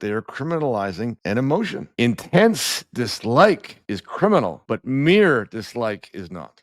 They are criminalizing an emotion. Intense dislike is criminal, but mere dislike is not.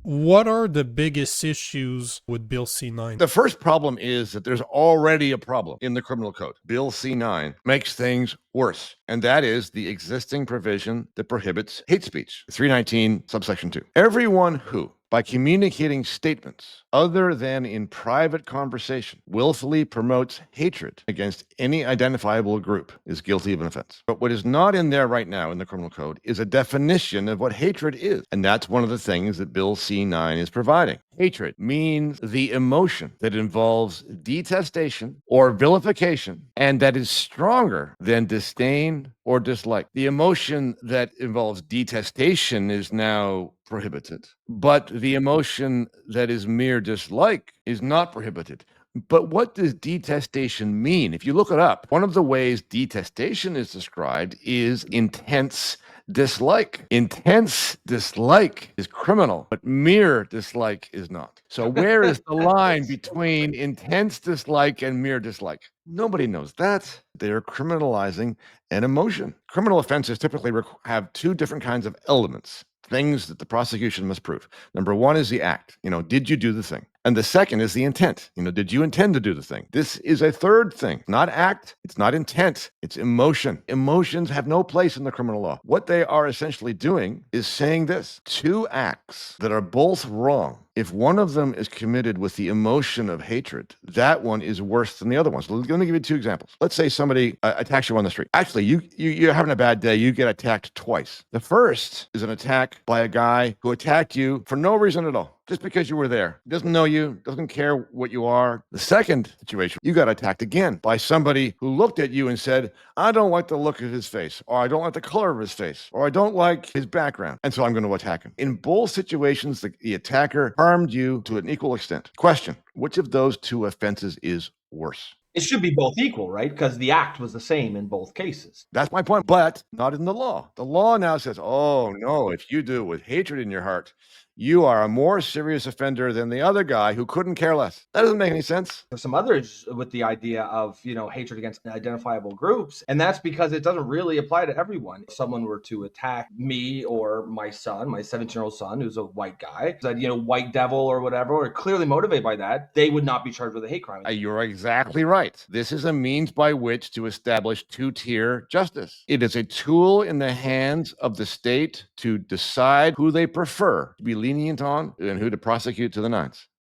What are the biggest issues with Bill C-9? The first problem is that there's already a problem in the criminal code. Bill C-9 makes things worse, and that is the existing provision that prohibits hate speech, 319 subsection 2. Everyone who, by communicating statements other than in private conversation, willfully promotes hatred against any identifiable group is guilty of an offense. But what is not in there right now in the criminal code is a definition of what hatred is. And that's one of the things that Bill C-9 is providing. Hatred means the emotion that involves detestation or vilification and that is stronger than disdain or dislike. The emotion that involves detestation is now prohibited, but the emotion that is mere dislike is not prohibited. But what does detestation mean? If you look it up, one of the ways detestation is described is intense dislike. Intense dislike is criminal, but mere dislike is not. So where is the line between intense dislike and mere dislike? Nobody knows that. They're criminalizing an emotion. Criminal offenses typically have two different kinds of elements, things that the prosecution must prove. Number one is the act. Did you do the thing? And the second is the intent. Did you intend to do the thing? This is a third thing. Not act, it's not intent, it's emotion. Emotions have no place in the criminal law. What they are essentially doing is saying this: two acts that are both wrong, if one of them is committed with the emotion of hatred, that one is worse than the other one. So let me give you two examples. Let's say somebody attacks you on the street. Actually, you're having a bad day. You get attacked twice. The first is an attack by a guy who attacked you for no reason at all, just because you were there. He doesn't know you, doesn't care what you are. The second situation, you got attacked again by somebody who looked at you and said, I don't like the look of his face, or I don't like the color of his face, or I don't like his background, and so I'm going to attack him. In both situations, the attacker harmed you to an equal extent. Question: which of those two offenses is worse? It should be both equal, right? Because the act was the same in both cases. That's my point, but not in the law. The law now says, oh, no, if you do it with hatred in your heart, you are a more serious offender than the other guy who couldn't care less. That doesn't make any sense. There's some others with the idea of, hatred against identifiable groups. And that's because it doesn't really apply to everyone. If someone were to attack me or my son, my 17-year-old son, who's a white guy, said, white devil or whatever, or clearly motivated by that, they would not be charged with a hate crime. You're exactly right. This is a means by which to establish two-tier justice. It is a tool in the hands of the state to decide who they prefer to be lenient on and who to prosecute to the nines.